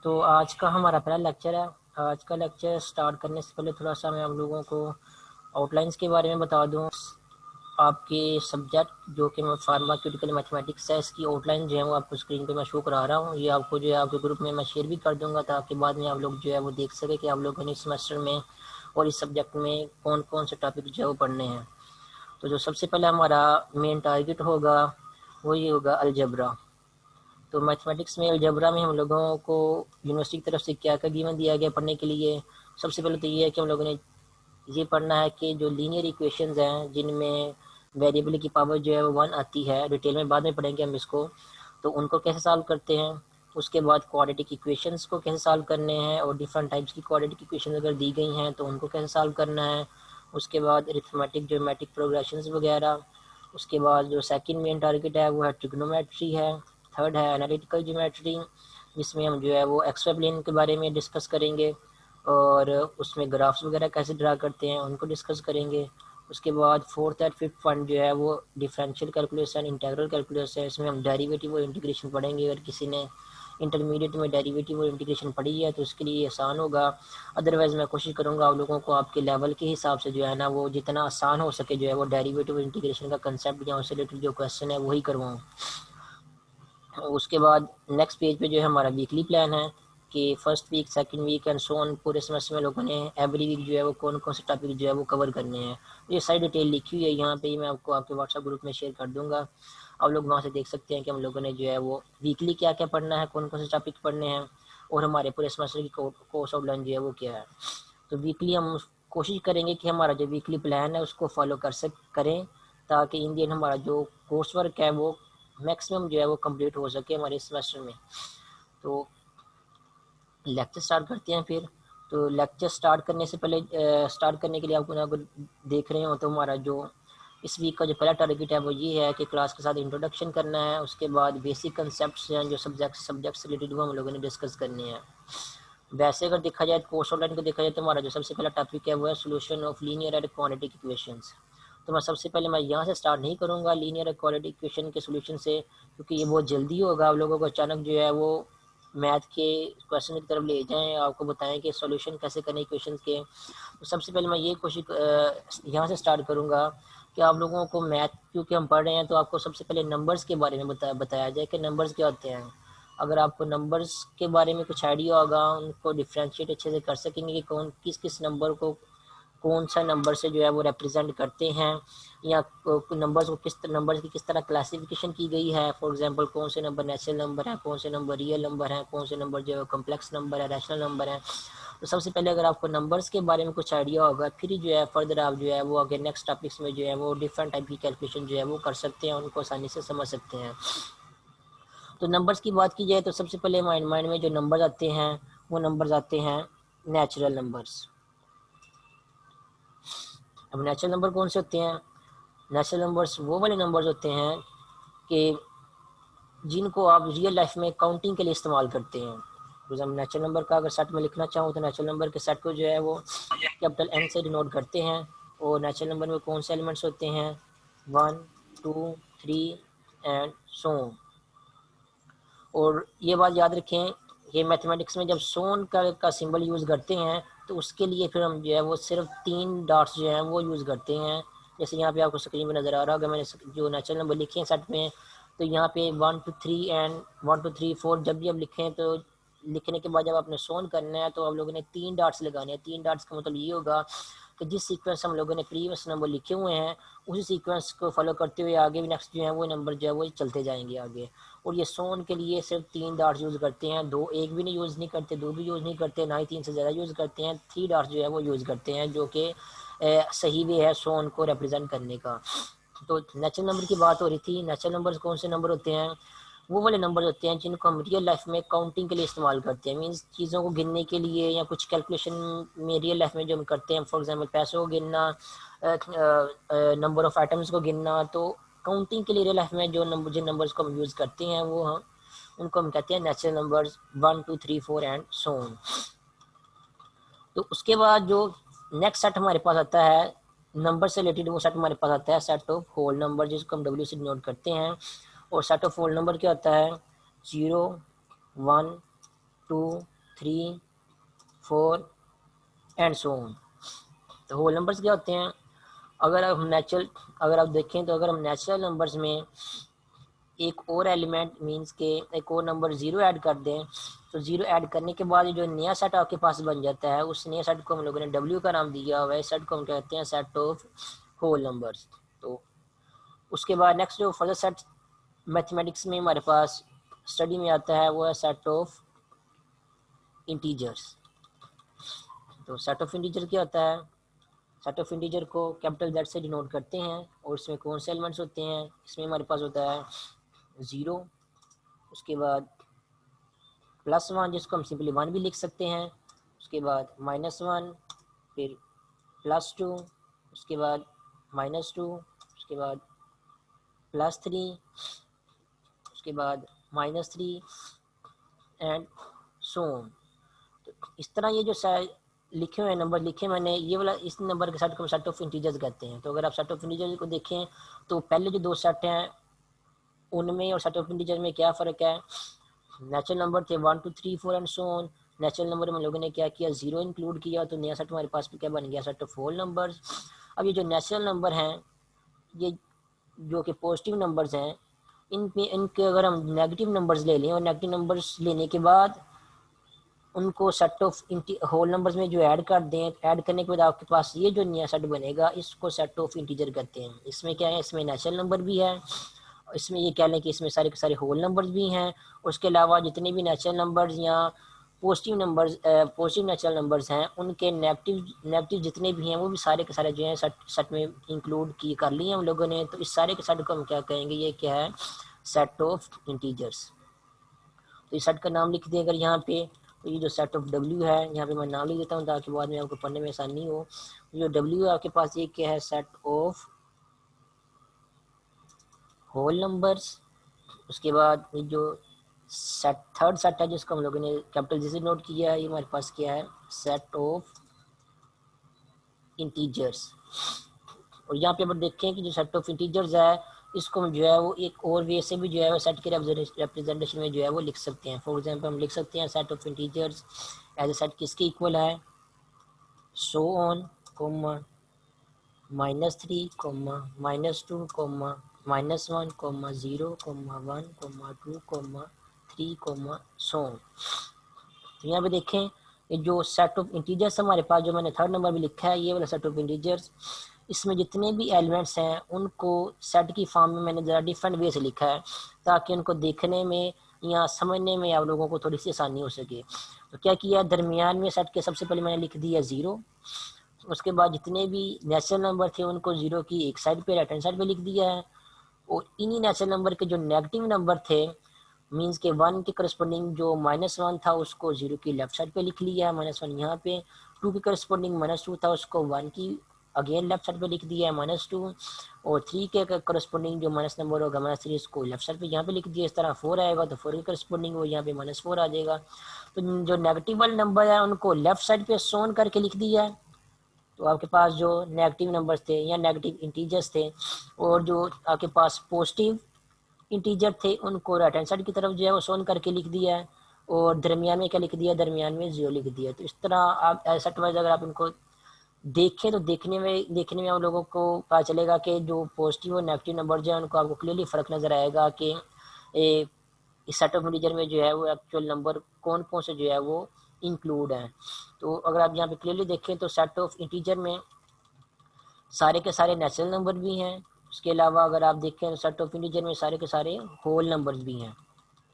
तो आज का हमारा पहला लेक्चर है। आज का लेक्चर स्टार्ट करने से पहले थोड़ा सा मैं आप लोगों को आउटलाइंस के बारे में बता दूं। आपके सब्जेक्ट जो कि फार्मास्यूटिकल मैथमेटिक्स है, इसकी आउटलाइन जो है वो आपको स्क्रीन पे मैं शो करा रहा हूँ। ये आपको जो है आपके ग्रुप में मैं शेयर भी कर दूंगा ताकि बाद में आप लोग जो है वो देख सके कि आप लोगों ने इस सेमेस्टर में और इस सब्जेक्ट में कौन कौन से टॉपिक जो है वो पढ़ने हैं। तो जो सबसे पहले हमारा मेन टारगेट होगा वो ये होगा अलजबरा। तो मैथमेटिक्स में अलजबरा में हम लोगों को यूनिवर्सिटी की तरफ से क्या क्या गिवन दिया गया पढ़ने के लिए। सबसे पहले तो ये है कि हम लोगों ने ये पढ़ना है कि जो लीनियर इक्वेशंस हैं जिनमें वेरिएबल की पावर जो है वो 1 आती है, डिटेल में बाद में पढ़ेंगे हम इसको, तो उनको कैसे सॉल्व करते हैं। उसके बाद क्वाड्रेटिक इक्वेशंस को कैसे सॉल्व करने हैं और डिफरेंट टाइप्स की क्वाड्रेटिक इक्वेशन अगर दी गई हैं तो उनको कैसे सॉल्व करना है। उसके बाद अरिथमेटिक ज्योमेट्रिक प्रोग्रेशंस वगैरह। उसके बाद जो सेकंड मेन टारगेट है वो है ट्रिग्नोमेट्री है। थर्ड है एनालिटिकल ज्योमेट्री, जिसमें हम जो है वो एक्स वाई प्लेन के बारे में डिस्कस करेंगे और उसमें ग्राफ्स वगैरह कैसे ड्रा करते हैं उनको डिस्कस करेंगे। उसके बाद फोर्थ एंड फिफ्थ पॉइंट जो है वो differential calculus and integral calculus है। इसमें हम डेरिवेटिव और इंटीग्रेशन पढ़ेंगे। अगर किसी ने इंटरमीडिएट में डेरिवेटिव और इंटीग्रेशन पढ़ी है तो उसके लिए आसान होगा। अदरवाइज़ मैं कोशिश करूँगा आप लोगों को आपके लेवल के हिसाब से जो है ना वो जितना आसान हो सके जो है वो डेरिवेटिव और इंटीग्रेशन का कंसेप्ट या उससे रिलेटेड जो क्वेश्चन है वही करवाऊँ। उसके बाद नेक्स्ट पेज पे जो है हमारा वीकली प्लान है कि first week, second week and so on पूरे सेमेस्टर में लोगों ने एवरी वीक जो है वो कौन कौन से टॉपिक जो है वो कवर करने हैं। ये सारी डिटेल लिखी हुई है यहाँ पे, मैं आपको आपके व्हाट्सएप ग्रुप में शेयर कर दूंगा। आप लोग वहाँ से देख सकते हैं कि हम लोगों ने जो है वो वीकली क्या क्या पढ़ना है, कौन कौन से टॉपिक पढ़ने हैं और हमारे पूरे सेमेस्टर की कोर्स आउटलाइन जो है वो क्या है। तो वीकली हम कोशिश करेंगे कि हमारा जो वीकली प्लान है उसको फॉलो करें ताकि इन दिन हमारा जो कोर्स वर्क है वो मैक्सिमम जो है वो कंप्लीट हो सके हमारे सेमेस्टर में। तो लेक्चर स्टार्ट करते हैं फिर। तो लेक्चर स्टार्ट करने से पहले स्टार्ट करने के लिए आपको अगर देख रहे हो तो हमारा जो इस वीक का जो पहला टारगेट है वो ये है कि क्लास के साथ इंट्रोडक्शन करना है। उसके बाद बेसिक कंसेप्ट्स हैं जो सब्जेक्ट से रिलेटेड वो हम लोगों ने डिस्कस करने हैं। वैसे अगर देखा जाए कोर्स आउटलाइन को देखा जाए तो हमारा जो सबसे पहला टॉपिक है वो है solution of linear and quadratic equations. तो मैं सबसे पहले मैं यहाँ से स्टार्ट नहीं करूँगा लीनियर एंड क्वाड्रेटिक इक्वेशन के सोल्यूशन से, क्योंकि ये बहुत जल्दी होगा। आप लोगों को अचानक जो है वो मैथ के क्वेश्चन की तरफ ले जाएं, आपको बताएं कि सॉल्यूशन कैसे करने इक्वेशंस के। तो सबसे पहले मैं ये कोशिश यहाँ से स्टार्ट करूँगा कि आप लोगों को मैथ क्योंकि हम पढ़ रहे हैं तो आपको सबसे पहले नंबर्स के बारे में बताया जाए कि नंबर्स क्या होते हैं। अगर आपको नंबर्स के बारे में कुछ आइडिया होगा, उनको डिफ्रेंशिएट अच्छे से कर सकेंगे कि कौन किस किस नंबर को कौन सा नंबर से जो है वो रिप्रेजेंट करते हैं, या नंबर्स को नंबर्स की किस तरह क्लासिफिकेशन की गई है। फॉर एग्जांपल कौन से नंबर नेचुरल नंबर है, कौन से नंबर रियल नंबर है, कौन से नंबर जो है कॉम्प्लेक्स नंबर है, रैशनल नंबर है। तो सबसे पहले अगर आपको नंबर्स के बारे में कुछ आइडिया होगा फिर जो है फर्दर आप जो है वो आगे नेक्स्ट टॉपिक्स में जो है वो डिफरेंट टाइप की कैलकुलेशन जो है वो कर सकते हैं, उनको आसानी से समझ सकते हैं। तो नंबर्स की बात की जाए तो सबसे पहले माइंड में जो नंबर्स आते हैं वो नंबर्स आते हैं नेचुरल नंबर्स। अब नेचुरल नंबर कौन से होते हैं? नेचुरल नंबर्स वो वाले नंबर्स होते हैं कि जिनको आप रियल लाइफ में काउंटिंग के लिए इस्तेमाल करते हैं। तो हम नेचुरल नंबर का अगर सेट में लिखना चाहूँ तो नेचुरल नंबर के सेट को जो है वो कैपिटल एन से डिनोट करते हैं। और नेचुरल नंबर में कौन से एलिमेंट्स होते हैं? 1, 2, 3 एंड सो। और ये बात याद रखें, ये मैथमेटिक्स में जब सोन का सिंबल यूज़ करते हैं तो उसके लिए फिर हम जो है वो सिर्फ 3 डॉट्स जो हैं वो यूज़ करते हैं। जैसे यहाँ पे आपको स्क्रीन में नज़र आ रहा होगा, मैंने जो नेचुरल नंबर लिखे हैं सेट में, तो यहाँ पे 1 2 3 एंड 1 2 3 4 जब भी हम लिखें तो लिखने के बाद जब आपने सोन करना है तो आप लोगों ने 3 डॉट्स लगाने हैं। 3 डॉट्स का मतलब ये होगा कि जिस सीक्वेंस हम लोगों ने प्रीवियस नंबर लिखे हुए हैं उसी सीक्वेंस को फॉलो करते हुए आगे भी नेक्स्ट जो है वो नंबर जो है वो चलते जाएंगे आगे। और ये सोन के लिए सिर्फ 3 डॉट्स यूज़ करते हैं, दो एक भी नहीं यूज़ नहीं करते, दो भी यूज़ नहीं करते, ना ही 3 से ज़्यादा यूज़ करते हैं। 3 डॉट्स जो है वो यूज़ करते हैं जो कि सही वे है सोन को रिप्रेजेंट करने का। तो नेचुरल नंबर की बात हो रही थी। नेचुरल नंबर्स कौन से नंबर होते हैं? वो वाले नंबर होते हैं जिनको हम रियल लाइफ में काउंटिंग के लिए इस्तेमाल करते हैं। मींस चीज़ों को गिनने के लिए या कुछ कैलकुलेशन में रियल लाइफ में जो हम करते हैं, फॉर एग्जांपल पैसों को गिनना, नंबर ऑफ आइटम्स को गिनना। तो काउंटिंग के लिए रियल लाइफ में जो नंबर जिन नंबर्स को हम यूज़ करते हैं वो हम उनको हम कहते हैं natural numbers 1 2 3 4 and so on. तो उसके बाद जो नेक्स्ट सेट हमारे पास आता है नंबर से रिलेटेड, वो सेट हमारे पास आता है सेट ऑफ होल नंबर, जिसको हम डब्ल्यू से डिनोट करते हैं। और सेट ऑफ होल नंबर क्या होता है? 0 1 2 3, 4 एंड सो ऑन। तो होल नंबर्स क्या होते हैं? अगर आप देखें तो अगर हम नेचुरल नंबर्स में एक और एलिमेंट मींस के एक और नंबर ज़ीरो ऐड कर दें, तो ज़ीरो ऐड करने के बाद जो नया सेट आपके पास बन जाता है, उस नए सेट को हम लोगों ने डब्ल्यू का नाम दिया हुआ है। इस सेट को हम कहते हैं सेट ऑफ होल नंबर्स। तो उसके बाद नेक्स्ट जो फर्दर सेट मैथमेटिक्स में हमारे पास स्टडी में आता है वो है सेट ऑफ इंटीजर्स। तो सेट ऑफ इंटीजर क्या होता है? सेट ऑफ इंटीजर को कैपिटल जेड से डिनोट करते हैं। और इसमें कौन से एलिमेंट्स होते हैं? इसमें हमारे पास होता है 0, उसके बाद +1 जिसको हम सिंपली 1 भी लिख सकते हैं, उसके बाद -1, फिर +2, उसके बाद -2, उसके बाद +3, उसके बाद -3 एंड सो ऑन। तो इस तरह ये जो लिखे हुए नंबर लिखे मैंने, ये वाला इस नंबर के सेट को सेट ऑफ इंटीजर्स कहते हैं। तो अगर आप सेट ऑफ इंटीजर्स को देखें तो पहले जो दो सेट हैं उनमें और सेट ऑफ इंटीजर में क्या फ़र्क है? नेचुरल नंबर थे 1, 2, 3, 4 and so on. Natural number में लोगों ने क्या किया? 0 इंक्लूड किया, तो नया सेट हमारे पास क्या बन गया? Set of whole numbers. अब ये जो नेचुरल नंबर हैं, ये जो कि पॉजिटिव नंबर्स हैं, इनके अगर हम नेगेटिव नंबर्स ले लें और नेगेटिव नंबर्स लेने के बाद उनको सेट ऑफ होल नंबर्स में जो ऐड कर दें, ऐड करने के बाद आपके पास ये जो नया सेट बनेगा, इसको सेट ऑफ इंटीजर कहते हैं। इसमें क्या है? इसमें नेचुरल नंबर भी है, इसमें ये कह लें कि इसमें सारे के सारे होल नंबर्स भी हैं। उसके अलावा जितने भी नेचुरल नंबर्स या पॉजिटिव नेचुरल नंबर्स हैं, उनके नेगेटिव जितने भी हैं वो भी सारे के सारे जो हैं सेट में इंक्लूड कर लिए हम लोगों ने। तो इस सारे के सेट को हम क्या कहेंगे? ये क्या है? Set of integers. तो इस सेट का नाम लिख दें अगर यहाँ पे, तो ये जो सेट ऑफ डब्ल्यू है, यहाँ पे मैं नाम लिख देता हूँ ताकि बाद में आपको पढ़ने में आसानी हो। जो डब्ल्यू है आपके पास, ये क्या है? Set of whole numbers. उसके बाद ये जो थर्ड सेट है जिसको हम लोगों ने कैपिटल जी से नोट किया है, ये हमारे पास क्या है? Set of integers. और यहाँ पे आप देखें कि जो सेट ऑफ इंटीजर्स है, इसको हम जो है वो एक और वे से भी जो है सेट के रिप्रेजेंटेशन में जो है वो लिख सकते हैं। फॉर एग्जांपल हम लिख सकते हैं set of integers as a set किसके इक्वल है? So on comma -3 comma -2 comma -1 comma 0 comma 1 comma 2 comma 3 comma so on. तो यहाँ पे देखें ये जो सेट ऑफ इंटीजर्स हमारे पास, जो मैंने थर्ड नंबर में लिखा है, ये वाला सेट ऑफ इंटीजर्स, इसमें जितने भी एलिमेंट्स हैं उनको सेट की फॉर्म में मैंने ज़रा डिफरेंट वे से लिखा है ताकि उनको देखने में या समझने में आप लोगों को थोड़ी सी आसानी हो सके। तो क्या किया? दरमियान में सेट के सबसे पहले मैंने लिख दिया 0। उसके बाद जितने भी नेचुरल नंबर थे उनको 0 की एक साइड पे, राइट हैंड साइड पे लिख दिया है। और इन्हीं नेचुरल नंबर के जो नेगेटिव नंबर थे, मीन्स के 1 के करस्पॉन्डिंग जो -1 था उसको 0 की लेफ्ट साइड पे लिख लिया है, -1 यहाँ पे। 2 के करस्पॉन्डिंग -2 था उसको 1 की अगेन लेफ्ट साइड पे लिख दिया है, -2। और 3 के करस्पॉन्डिंग जो माइनस नंबर होगा -3, इसको लेफ्ट साइड पे यहाँ पे लिख दिया। इस तरह 4 आएगा तो 4 के करस्पॉन्डिंग वो यहाँ पे -4 आ जाएगा। तो जो नेगेटिव वाले नंबर है उनको लेफ्ट साइड पे सोन करके लिख दिया है। तो आपके पास जो नेगेटिव नंबर्स थे या नेगेटिव इंटीजर्स थे, और जो आपके पास पॉजिटिव इंटीजर थे, उनको राइट हैंड साइड की तरफ जो है वो सोन करके लिख दिया है। और दरमियान में क्या लिख दिया? दरमियान में 0 लिख दिया। तो इस तरह आप सेट वाइज अगर आप इनको देखें तो देखने में आप लोगों को पता चलेगा कि जो पॉजिटिव और नेगेटिव नंबर जो है उनको आपको क्लियरली फ़र्क नज़र आएगा कि इस सेट ऑफ इंटीजर में जो है वो एक्चुअल नंबर कौन कौन से जो है वो इंक्लूड हैं। तो अगर आप यहाँ पे क्लियरली देखें तो सेट ऑफ इंटीजर में सारे के सारे नेचुरल नंबर भी हैं। उसके अलावा अगर आप देखें तो सेट ऑफ इंटीजर में सारे के सारे होल नंबर्स भी हैं।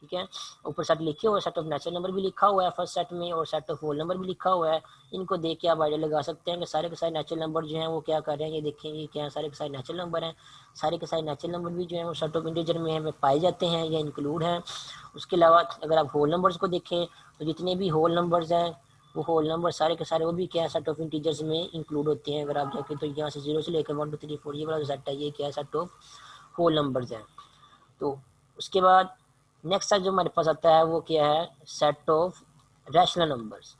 ठीक है, ऊपर सेट लिखे हुए सेट ऑफ नेचुरल नंबर भी लिखा हुआ है फर्स्ट सेट में, और सेट ऑफ होल नंबर भी लिखा हुआ है। इनको देख के आप आइडिया लगा सकते हैं कि सारे के सारे नेचुरल नंबर जो हैं वो क्या कर रहे हैं। ये देखेंगे क्या सारे के सारे नेचुरल नंबर हैं। सारे के सारे नेचुरल नंबर भी जो है वो सेट ऑफ इंटीजर में पाए जाते हैं या इंक्लूड हैं। उसके अलावा अगर आप होल नंबर्स को देखें तो जितने भी होल नंबर्स हैं वो होल नंबर सारे के सारे वो भी क्या है सेट ऑफ इंटीजर्स में इंक्लूड होते हैं। अगर आप देखें तो यहाँ से 0 से लेकर 1, 2, 3, 4 ये वाला सेट है, ये क्या है? सेट ऑफ होल नंबर्स है। तो उसके बाद नेक्स्ट सेट जो हमारे पास आता है वो क्या है? Set of rational numbers.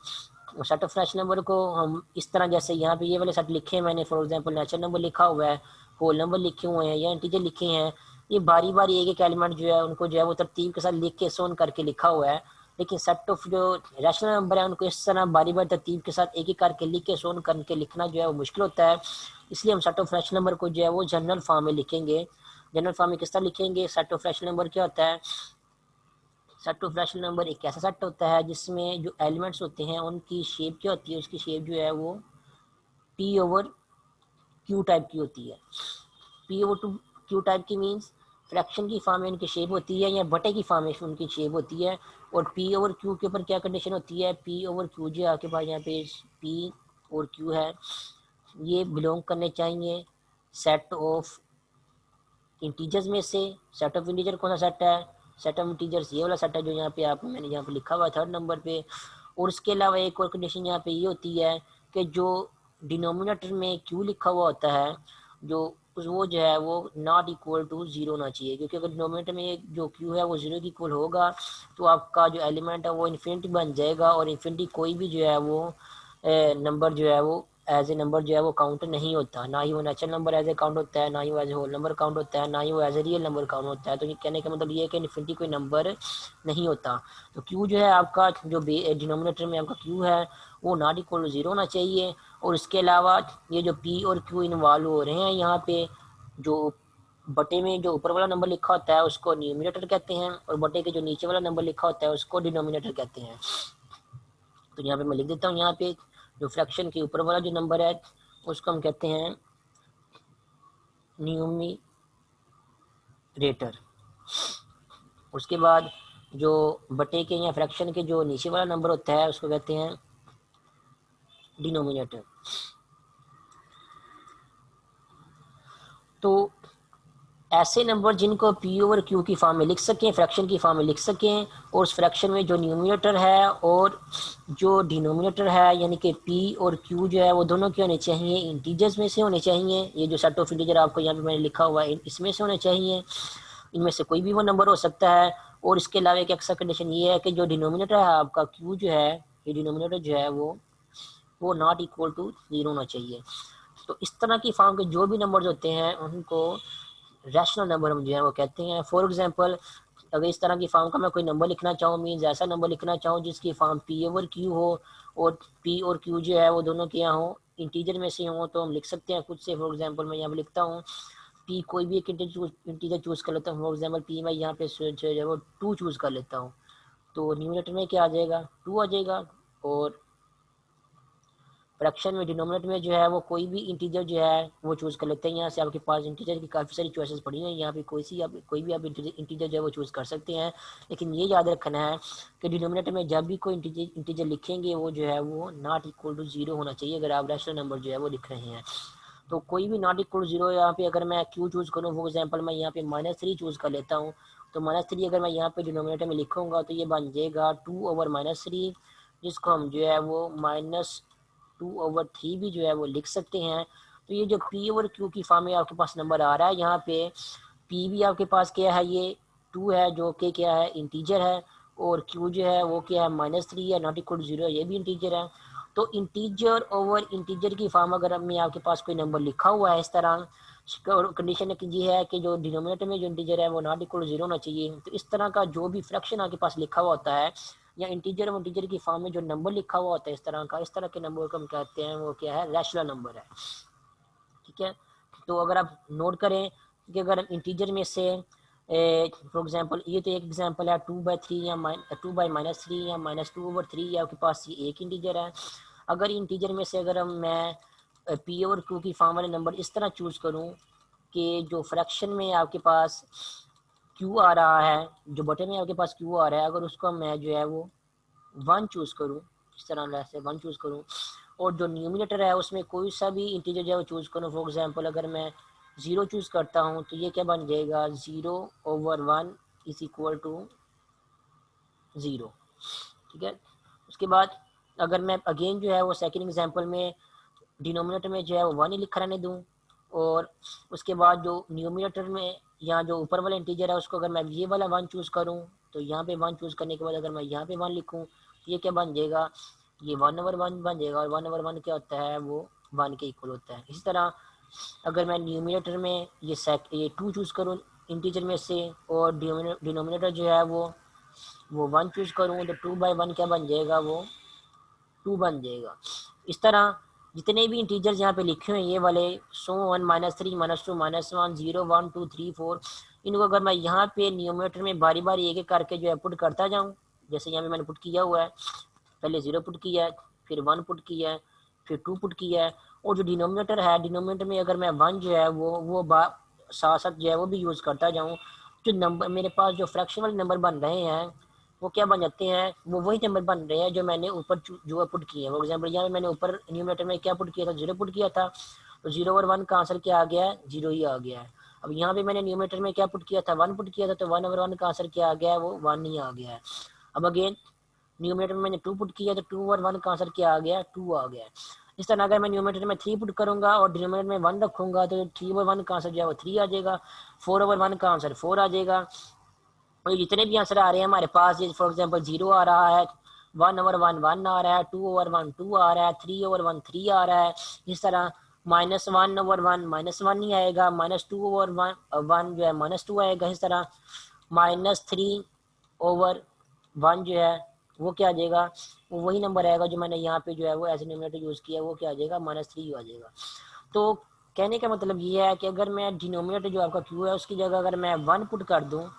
Set of rational number को हम इस तरह, जैसे यहाँ पे ये वाले सेट लिखे हैं मैंने, फॉर एग्जांपल नेचुरल नंबर लिखा हुआ है, होल नंबर लिखे हुए हैं या इंटीजर लिखे हैं। ये बारी बारी एक एक एलिमेंट जो है उनको जो है वो तरतीब के साथ लिख के सोन करके लिखा हुआ है। लेकिन सेट ऑफ जो रैशनल नंबर है उनको इस तरह बारी बारी तरतीब के साथ एक एक करके लिख के सोन करके लिखना जो है वो मुश्किल होता है। इसलिए हम सेट ऑफ रैशनल नंबर को जो है वो जनरल फॉर्म में लिखेंगे। जनरल फॉर्म में किस तरह लिखेंगे? सेट ऑफ रैशनल नंबर क्या होता है? सेट ऑफ रैशनल नंबर एक ऐसा सेट होता है जिसमें जो एलिमेंट्स होते हैं उनकी शेप क्या होती है? उसकी शेप जो है वो पी ओवर क्यू टाइप की होती है। P over two Q type की मीन्स फ्रैक्शन की फॉर्म में उनकी शेप होती है या बटे की फॉर्म में उनकी शेप होती है। और पी ओवर क्यू के ऊपर क्या कंडीशन होती है? पी ओवर क्यू जो आपके पास यहाँ पे पी और क्यू है, ये बिलोंग करने चाहिए सेट ऑफ इंटीजर्स में से। सेट ऑफ इंटीजर कौन सा सेट है? सेट ऑफ इंटीजर्स ये वाला सेट है जो यहाँ पे आप मैंने यहाँ पे लिखा हुआ है 3rd नंबर पे। और इसके अलावा एक और कंडीशन यहाँ पे ये होती है कि जो डिनोमिनेटर में क्यू लिखा हुआ होता है जो वो जो है वो नॉट इक्वल टू जीरो होना चाहिए, क्योंकि अगर डिनोमिनेटर में जो क्यू है वो जीरो के इक्वल होगा तो आपका जो एलिमेंट है वो इन्फिनिटी बन जाएगा। और इन्फिनिटी कोई भी जो है वो नंबर जो है वो एज ए नंबर जो है वो काउंट नहीं होता, ना ही वो natural number as a count होता है, ना ही वो as a whole number count होता है, ना ही वो as a real number count होता है। तो ये कहने का मतलब ये है कि इन्फिनिटी कोई नंबर नहीं होता। तो क्यू जो है आपका जो डिनोमिनेटर में आपका क्यू है वो नॉट इक्वल टू जीरो होना चाहिए। और इसके अलावा ये जो पी और क्यू इन्वॉल्व हो रहे हैं यहाँ पे, जो बटे में जो ऊपर वाला नंबर लिखा होता है उसको न्यूमिनेटर कहते हैं और बटे के जो नीचे वाला नंबर लिखा होता है उसको डिनोमिनेटर कहते हैं। तो यहाँ पे मैं लिख देता हूँ, यहाँ पे जो फ्रैक्शन के ऊपर वाला जो नंबर है उसको हम कहते हैं न्यूमिरेटर। उसके बाद जो बटे के या फ्रैक्शन के जो नीचे वाला नंबर होता है उसको कहते हैं डिनोमिनेटर। तो ऐसे नंबर जिनको पी ओवर क्यू की फॉर्म में लिख सकें, फ्रैक्शन की फॉर्म में लिख सकें, और उस फ्रैक्शन में जो न्यूमिनेटर है और जो डिनोमिनेटर है यानी कि पी और क्यू जो है वो दोनों के होने चाहिए इंटीजर्स में से होने चाहिए। ये जो सेट ऑफ इंटीजर आपको यहाँ पे मैंने लिखा हुआ है इसमें से होने चाहिए, इनमें से कोई भी वो नंबर हो सकता है। और इसके अलावा एक एक्स्ट्रा कंडीशन ये है कि जो डिनोमिनेटर है आपका क्यू जो है, ये डिनोमिनेटर जो है वो नॉट इक्वल टू जीरो होना चाहिए। तो इस तरह की फॉर्म के जो भी नंबर होते हैं उनको रैशनल नंबर हम जो है वो कहते हैं। फॉर एग्जांपल अगर इस तरह की फॉर्म का मैं कोई नंबर लिखना चाहूँ, मीन्स ऐसा नंबर लिखना चाहूँ जिसकी फॉर्म पी ओवर क्यू हो और पी और क्यू जो है वो दोनों के यहाँ हो, इंटीजर में से हो, तो हम लिख सकते हैं खुद से। फॉर एग्जांपल मैं यहाँ पे लिखता हूँ पी, कोई भी एक इंटीजर चूज कर लेता हूँ। फॉर एग्जांपल पी मैं यहाँ पे जो है वो 2 चूज कर लेता हूँ, तो न्यूमरेटर में क्या आ जाएगा? 2 आ जाएगा। और फ्रैक्शन में डिनोमिनेटर में जो है वो कोई भी इंटीजर जो है वो चूज़ कर लेते हैं। यहाँ से आपके पास इंटीजर की काफ़ी सारी चॉइसेस पड़ी हैं, यहाँ पे कोई भी आप इंटीजर जो है वो चूज़ कर सकते हैं। लेकिन ये याद रखना है कि डिनोमिनेटर में जब भी कोई इंटीजर लिखेंगे वो जो है वो नॉट इक्वल टू जीरो होना चाहिए अगर आप रैशनल नंबर जो है वो लिख रहे हैं। तो कोई भी नॉट इक्वल टू जीरो यहाँ पे अगर मैं क्यू चूज़ करूँ, फॉर एग्जाम्पल मैं यहाँ पे -3 चूज़ कर लेता हूँ, तो -3 अगर मैं यहाँ पे डिनोमिनेटर में लिखूंगा तो ये बन जाएगा 2 ओवर -3, जिसको हम जो है वो -2/3 भी जो है वो लिख सकते हैं। तो ये जो पी ओवर क्यू की फॉर्म में आपके पास नंबर आ रहा है, यहाँ पे पी भी आपके पास क्या है? ये 2 है जो कि क्या है? इंटीजर है। और क्यू जो है वो क्या है? -3 है, नॉट इक्वल टू जीरो, ये भी इंटीजर है। तो इंटीजर ओवर इंटीजर की फॉर्म अगर में आपके पास कोई नंबर लिखा हुआ है इस तरह, कंडीशन ये है कि जो डिनोमिनेटर में जो इंटीजर है वो नॉट इक्वल टू जीरो होना चाहिए। तो इस तरह का जो भी फ्रैक्शन आपके पास लिखा हुआ होता है या इंटीजर और इंटीजर की फॉर्म में जो नंबर लिखा हुआ होता है इस तरह के नंबर को हम कहते हैं वो क्या है? रैशनल नंबर है। ठीक है, तो अगर आप नोट करें कि अगर हम इंटीजर में से फॉर एग्जांपल ये तो एक एग्जांपल है 2/3 या 2/-3 या -2/3 आपके पास ये एक इंटीजर है। अगर इंटीजर में से अगर हम मैं पी और क्यू की फॉर्म वाले नंबर इस तरह चूज़ करूँ कि जो फ्रैक्शन में आपके पास क्यू आ रहा है, जो बटन में आपके पास क्यू आ रहा है, अगर उसको मैं जो है वो 1 चूज़ करूँ, इस तरह से 1 चूज़ करूँ, और जो न्यूमिनेटर है उसमें कोई सा भी इंटीजर जो है वो चूज़ करूँ, फॉर एग्जांपल अगर मैं 0 चूज़ करता हूँ तो ये क्या बन जाएगा? 0/1 इज इक्वल टू 0। ठीक है, उसके बाद अगर मैं अगेन जो है वो सेकेंड एग्जांपल में डिनोमिनेटर में जो है वो 1 ही लिखा रहने दूँ, और उसके बाद जो न्यूमिनेटर में यहाँ जो ऊपर वाला इंटीजर है उसको अगर मैं ये वाला 1 चूज़ करूँ, तो यहाँ पे 1 चूज़ करने के बाद अगर मैं यहाँ पे 1 लिखूँ तो ये क्या बन जाएगा? ये 1/1 बन जाएगा। और 1/1 क्या होता है? वो 1 के इक्वल होता है। इसी तरह अगर मैं न्यूमिनेटर में ये 2 चूज़ करूँ इंटीजर में से, और डिनोमिनेटर जो है वो वो 1 चूज करूँ तो 2/1 क्या बन जाएगा, वो 2 बन जाएगा। इस तरह जितने भी इंटीजर्स यहाँ पे लिखे हुए हैं ये वाले, सो 1 -3 -2 -1 0 1 2 3 4, इनको अगर मैं यहाँ पे न्यूमरेटर में बारी बारी एक एक करके जो है पुट करता जाऊँ, जैसे यहाँ पे मैंने पुट किया हुआ है, पहले 0 पुट किया है, फिर 1 पुट किया है, फिर 2 पुट किया है, और जो डिनोमिनेटर है, डिनोमिनेटर में अगर मैं 1 जो है वो साथ साथ जो है वो भी यूज़ करता जाऊँ, जो नंबर मेरे पास जो फ्रैक्शन वाले नंबर बन रहे हैं वो क्या बन जाते हैं, वो वही नंबर बन रहे हैं जो मैंने ऊपर जो है पुट किए हैं। फॉर एग्जाम्पल यहाँ मैंने ऊपर न्यूमरेटर में क्या पुट किया था, 0 पुट किया था, तो 0 और 1 का आंसर क्या आ गया है, 0 ही आ गया है। अब यहाँ पे मैंने न्यूमरेटर में क्या पुट किया था, 1 पुट किया था, तो 1 और 1 का आंसर क्या आ गया है, वो 1 ही आ गया है। अब अगेन न्यूमरेटर में मैंने 2 पुट किया तो 2 और 1 का आंसर क्या आ गया, 2 आ गया है। इस तरह अगर मैं न्यूमरेटर में 3 पुट करूंगा और डिनोमिनेटर में 1 रखूंगा तो 3 और 1 का आंसर जो है वो 3 आ जाएगा, 4 ओवर 1 का आंसर 4 आ जाएगा। और जितने भी आंसर आ रहे हैं हमारे पास, ये फॉर एग्जांपल 0 आ रहा है, 1 ओवर 1 1 आ रहा है, 2 ओवर 1 2 आ रहा है, 3 ओवर 1 3 आ रहा है। इस तरह -1 ओवर 1 -1 नहीं आएगा, -2 ओवर 1 जो है -2 आएगा। इस तरह -3 ओवर 1 जो है वो क्या आ जाएगा, वो वही नंबर आएगा जो मैंने यहाँ पे जो है वो एज डिनोमिनेटर यूज़ किया, वो क्या आ जाएगा, -3 आ जाएगा। तो कहने का मतलब ये है कि अगर मैं डिनोमिनेटर जो आपका क्यू है उसकी जगह अगर मैं 1 पुट कर दूँ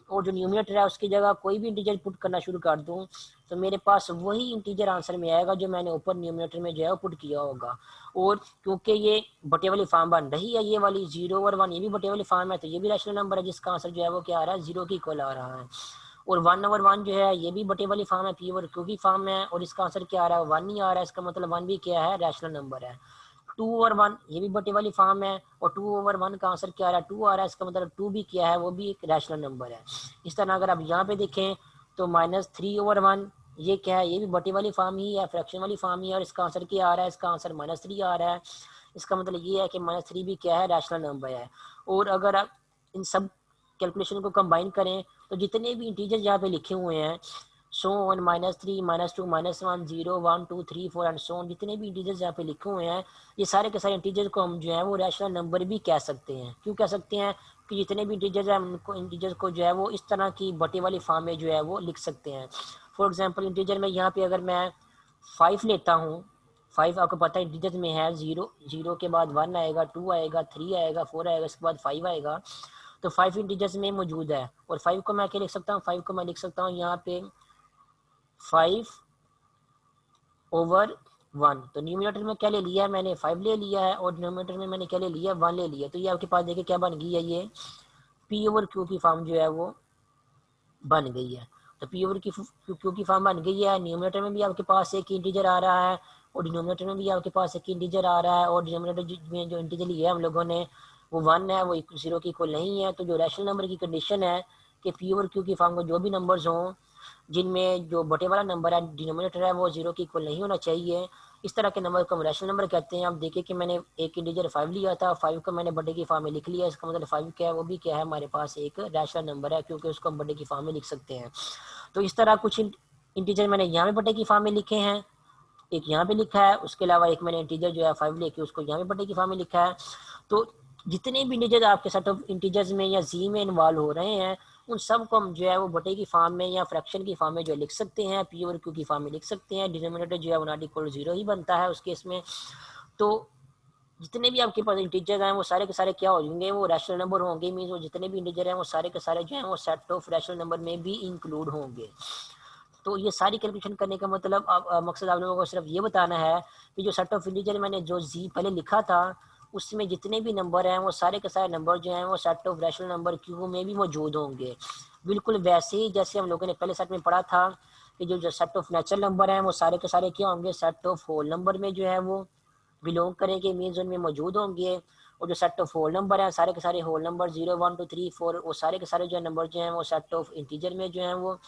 और जो न्यूमरेटर है उसकी जगह कोई भी इंटीजर पुट करना शुरू कर दूं, तो मेरे पास वही इंटीजर आंसर में आएगा जो मैंने ऊपर न्यूमरेटर में जो है पुट किया होगा। और क्योंकि ये बटे वाली फॉर्म बन रही है, ये वाली 0 और 1 ये भी बटे वाली फॉर्म है, तो ये भी रैशनल नंबर है जिसका आंसर जो है वो क्या आ रहा है, 0 के इक्वल आ रहा है। और 1 ओवर 1 जो है ये भी बटे वाली फॉर्म है, पी ओवर क्यू की फॉर्म है, और इसका आंसर क्या आ रहा है, 1 ही आ रहा है। इसका मतलब 1 भी क्या है, रैशनल नंबर है। 2 ओवर 1 ये भी बटे वाली फॉर्म है, और 2 ओवर 1 का आंसर क्या आ रहा है, 2 आ रहा है। इसका मतलब 2 भी क्या है, वो भी एक रैशनल नंबर है। इस तरह अगर आप यहाँ पे देखें तो -3 ओवर 1 ये क्या है, ये भी बटे वाली फॉर्म ही है, फ्रैक्शन वाली फॉर्म ही है, और इसका आंसर क्या आ रहा है, इसका आंसर -3 आ रहा है। इसका मतलब ये है कि -3 भी क्या है, रैशनल नंबर है। और अगर आप इन सब कैलकुलेशन को कंबाइन करें तो जितने भी इंटीजर यहाँ पे लिखे हुए हैं, so on -3 -2 -1 0 1 2 3 4 and so on, जितने भी इंटीजर्स यहाँ पे लिखे हुए हैं ये सारे के सारे इंटीजर को हम जो है वो रैशनल नंबर भी कह सकते हैं। क्यों कह सकते हैं, कि जितने भी इंटीजर्स हैं उनको इंटीजर्स को जो है वो इस तरह की बटे वाली फॉर्म में जो है वो लिख सकते हैं। फॉर एग्जांपल इंटीजर में यहाँ पे अगर मैं 5 लेता हूँ, 5 आपको पता है इंटीजर में है, 0 0 के बाद 1 आएगा, 2 आएगा, 3 आएगा, 4 आएगा, इसके बाद 5 आएगा। तो 5 इंटीजर्स में मौजूद है, और 5 को मैं क्या लिख सकता हूँ, 5 को मैं लिख सकता हूँ यहाँ पे 5 ओवर 1। तो न्यूमरेटर में क्या ले लिया है मैंने, 5 ले लिया है, और डिनोमिनेटर में मैंने क्या ले लिया, 1 ले लिया। तो ये आपके पास देखिए क्या बन गई है, ये पी ओवर क्यू की फॉर्म जो है वो बन गई है। तो पी ओवर क्यू की फॉर्म बन गई है। न्यूमरेटर में भी आपके पास एक इंटीजर आ रहा है, और डिनोमिनेटर में भी आपके पास एक इंटीजर आ रहा है, और डिनोमिनेटर में जो इंटीजर लिया है हम लोगों ने वो 1 है, वो 0 के इक्वल नहीं है। तो जो रैशनल नंबर की कंडीशन है कि पी ओवर क्यू की फॉर्म को जो भी नंबर्स हों जिनमें जो बटे वाला नंबर है डिनोमिनेटर है वो 0 के इक्वल नहीं होना चाहिए, इस तरह के नंबर को हम रैशनल नंबर कहते हैं। आप देखिए कि मैंने एक इंटीजर 5 लिया था, 5 को मैंने बटे की फॉर्म में लिख लिया, इसका मतलब 5 क्या है, वो भी क्या है, हमारे पास एक रैशनल नंबर है, क्योंकि उसको हम बटे की फॉर्म में लिख सकते हैं। तो इस तरह कुछ इंटीजर मैंने यहाँ पे बटे की फॉर्म में लिखे हैं, एक यहाँ पे लिखा है, उसके अलावा एक मैंने इंटीजर जो है 5 लेके उसको यहाँ पे बटे की फॉर्म में लिखा है। तो जितने भी इंटीजर आपके सेट ऑफ इंटीजर्स में या जी में इन्वॉल्व हो रहे हैं उन सब को हम जो है वो बटे की फॉर्म में या फ्रैक्शन की फॉर्म में जो लिख सकते हैं, पी और क्यू की फॉर्म में लिख सकते हैं। डिनोमिनेटर जो है वो नॉट इक्वल 0 ही बनता है उस केस में। तो जितने भी आपके पास इंटीजर हैं वो सारे के सारे क्या हो जाएंगे, वो रैशनल नंबर होंगे। मीन्स वो जितने भी इंटीजर हैं वो सारे के सारे जो हैं वो सेट ऑफ रैशनल नंबर में भी इंक्लूड होंगे। तो ये सारी कैलकुलेशन करने का मतलब मकसद आप लोगों को सिर्फ ये बताना है कि जो सेट ऑफ इंटीजर मैंने जो जी पहले लिखा था उसमें जितने भी नंबर हैं वो सारे के सारे नंबर जो हैं वो set of rational number Q में भी मौजूद होंगे। बिल्कुल वैसे ही जैसे हम लोगों ने पहले सेट में पढ़ा था कि जो सेट ऑफ नेचुरल नंबर हैं वो सारे के सारे क्या होंगे, सेट ऑफ होल नंबर में जो है वो बिलोंग करेंगे, मीन्स उनमें मौजूद होंगे। और जो सेट ऑफ होल नंबर है सारे के सारे होल नंबर 0 1 2 3 4 वो सारे के सारे जो नंबर जो हैं वो सेट ऑफ इंटीजर में जो हैं वो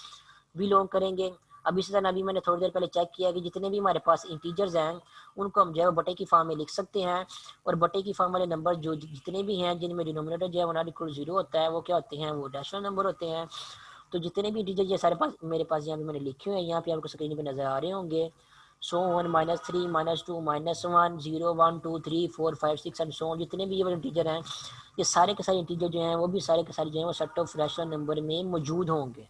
बिलोंग करेंगे। अब इसी तरह अभी मैंने थोड़ी देर पहले चेक किया कि जितने भी हमारे पास इंटीजर्स हैं उनको हम जो है बटे की फॉर्म में लिख सकते हैं, और बटे की फॉर्म वाले नंबर जो जितने भी हैं जिनमें डिनोमिनेटर जो है नॉट इक्वल 0 होता है वो क्या होते हैं, वो रैशनल नंबर होते हैं। तो जितने भी इंटीजर ये सारे पास मेरे पास यहाँ पे मैंने लिखे हुए हैं, यहाँ पे आपको स्क्रीन पे नजर आ रहे होंगे, सो 1 -3 -2 -1 0 1 2 3 4 5 6 एंड सो, जितने भी ये वाले इंटीजर हैं ये सारे के सारे इंटीजर जो हैं वो भी सारे के सारे जो हैं वो सेट ऑफ रैशनल नंबर में मौजूद होंगे।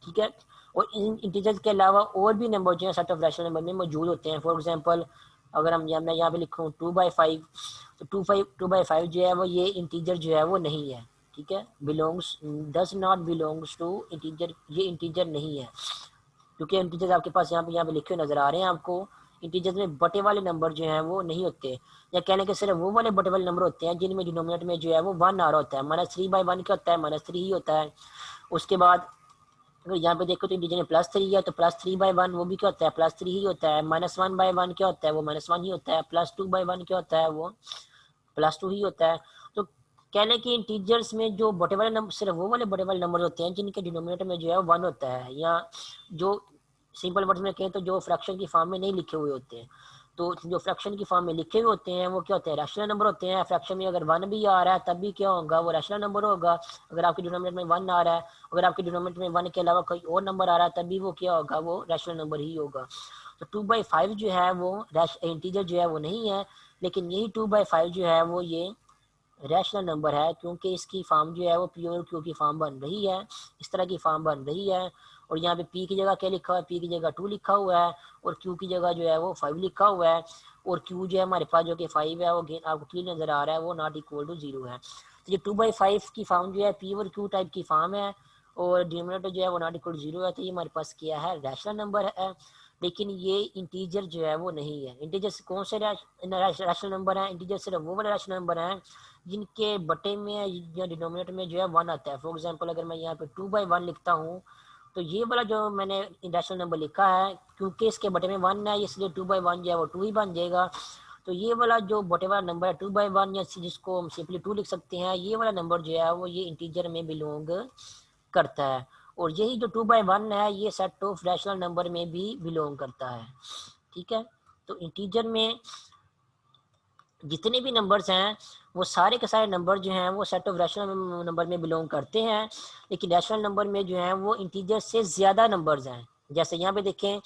ठीक है। और इन इंटीजर्स के अलावा और भी नंबर जो है सेट ऑफ रैशनल नंबर में मौजूद होते हैं। फॉर एग्जांपल अगर मैं यहाँ पे लिखूँ 2/5, तो 2/5 जो है वो ये इंटीजर जो है वो नहीं है, ठीक है। Belongs, does not belongs to integer, ये इंटीजर नहीं है, क्योंकि इंटीजर्स आपके पास यहाँ पे लिखे हुए नजर आ रहे हैं आपको। इंटीजर्स में बटे वाले नंबर जो हैं वो नहीं होते, या कहने के सिर्फ वो वाले बटे वाले नंबर होते हैं जिनमें डिनोमिनेटर में जो है वो 1 आ रहा होता है। -3/1 क्या होता है, -3 ही होता है। उसके बाद अगर यहाँ पे देखो तो इंटीजर में +3 है, तो +3/1 वो भी क्या होता है, +3 ही होता है। -1/1 क्या होता है, वो -1 ही होता है। +2/1 क्या होता है, वो +2 ही होता है। तो कहने की इंटीजर्स में जो बटे वाले नंबर, सिर्फ वो वाले बटे वाले नंबर होते हैं जिनके डिनोमिनेटर में जो है 1 होता है, या जो सिंपल वर्ड्स में कहें तो जो फ्रैक्शन की फॉर्म में नहीं लिखे हुए होते हैं। तो जो फ्रैक्शन की फॉर्म में लिखे हुए होते हैं वो क्या होते हैं, रैशनल नंबर होते हैं। फ्रैक्शन में अगर 1 भी आ रहा है तब भी क्या होगा, वो रैशनल नंबर होगा। अगर आपके डिनोमिनेटर में 1 आ रहा है, अगर आपके डिनोमिनेटर में 1 के अलावा कोई और नंबर आ रहा है तब भी वो क्या होगा, वो रैशनल नंबर ही होगा। तो 2/5 जो है वो इंटीजर जो है वो नहीं है, लेकिन यही 2/5 जो है वो ये रैशनल नंबर है, क्योंकि इसकी फॉर्म जो है वो पी और क्यू की फॉर्म बन रही है, इस तरह की फॉर्म बन रही है। और यहाँ पे पी की जगह क्या लिखा हुआ है, पी की जगह 2 लिखा हुआ है, और क्यू की जगह जो है वो 5 लिखा हुआ है। और क्यू जो है हमारे पास जो कि 5 है, वो आपको क्लियर नजर आ रहा है, वो नॉट इक्वल टू 0 है। तो ये 2/5 की फॉर्म जो है पी और क्यू टाइप की फॉर्म है, और डिनोमिनेटर जो है वो नॉट इक्वल टू 0 है। तो ये हमारे पास क्या है, रैशनल नंबर है। लेकिन ये इंटीजर जो है वो नहीं है। इंटीजर कौन से रैशनल नंबर है, इंटीजर सिर्फ वो वाले रैशनल नंबर हैं जिनके बटे में या डिनोमिनेटर में जो है 1 आता है। फॉर एग्जांपल अगर मैं यहाँ पे 2/1 लिखता हूँ, तो ये वाला जो मैंने रैशनल नंबर लिखा है, क्योंकि इसके बटे में 1 है इसलिए 2/1 जो है वो 2 ही बन जाएगा। तो ये वाला जो बटे वाला नंबर है 2/1, या जिसको हम सिंपली 2 लिख सकते हैं, ये वाला नंबर जो है वो ये इंटीजर में बिलोंग करता है। और यही जो 2/1 है ये सेट ऑफ रैशनल नंबर में भी बिलोंग करता है, ठीक है। तो इंटीजर में जितने भी नंबर्स हैं वो सारे के सारे नंबर जो हैं वो सेट ऑफ रैशनल नंबर में बिलोंग करते हैं, लेकिन रैशनल नंबर में जो है वो इंटीजर से ज़्यादा नंबर्स हैं। जैसे यहाँ पे देखें,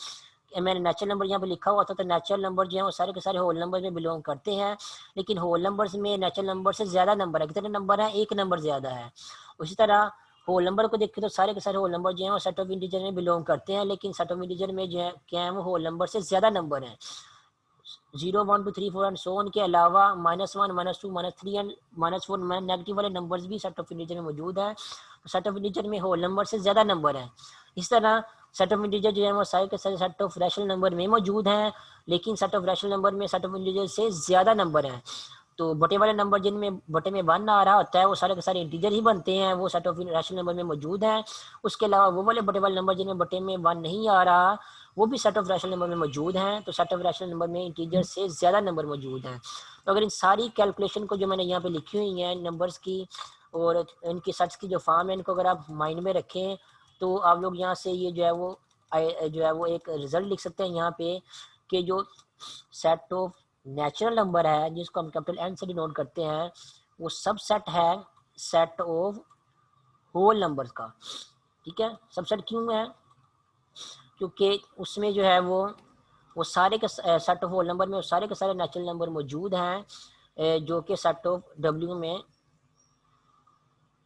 मैंने नेचुरल नंबर यहाँ पे लिखा हुआ था, तो नेचुरल नंबर जो है वो सारे के सारे होल नंबर में बिलोंग करते हैं, लेकिन होल नंबर्स में नेचुरल नंबर से ज़्यादा नंबर है। कितने नंबर है, 1 नंबर ज़्यादा है। उसी तरह होल नंबर को देखें तो सारे के सारे होल नंबर जो है वो सेट ऑफ इंटीजर में बिलोंग करते हैं, लेकिन सेट ऑफ इंटीजर में जो है क्या है, वो होल नंबर से ज़्यादा नंबर है। 0, 1, 2, 3, 4 एंड सो ऑन के अलावा -1, -2, -3 एंड -4 नेगेटिव वाले नंबर्स भी सेट ऑफ इंटीजर में मौजूद है। तो सेट ऑफ इंटीजर में होल नंबर से ज़्यादा नंबर है। इस तरह सेट ऑफ इंटीजर जो है वो सारे के सारे सेट ऑफ रैशनल नंबर में मौजूद हैं, लेकिन सेट ऑफ रैशनल नंबर में सेट ऑफ इंटीजर से ज़्यादा नंबर हैं। तो बटे वाले नंबर जिनमें बटे में 1 आ रहा होता है वो सारे के सारे इंटीजर ही बनते हैं, वो सेट ऑफ रैशनल नंबर में मौजूद हैं। उसके अलावा वो वाले बटे वाले नंबर जिनमें बटे में 1 नहीं आ रहा, वो भी सेट ऑफ रैशनल नंबर में मौजूद हैं। तो सेट ऑफ रैशनल नंबर में इंटीजर से ज़्यादा नंबर मौजूद हैं। तो अगर इन सारी कैलकुलेशन को जो मैंने यहाँ पे लिखी हुई हैं नंबर्स की और इनकी सेट्स की जो फॉर्म है, इनको अगर आप माइंड में रखें तो आप लोग यहाँ से ये जो है वो एक रिजल्ट लिख सकते हैं यहाँ पे, कि जो सेट ऑफ नेचुरल नंबर है जिसको हम कैपिटल एन से डिनोट करते हैं, वो सब सेट है सेट ऑफ होल नंबर्स का, ठीक है। सबसेट क्यों है, क्योंकि उसमें जो है वो सारे के सेट ऑफ होल नंबर में सारे के सारे नेचुरल नंबर मौजूद हैं, जो कि सेट ऑफ डब्ल्यू में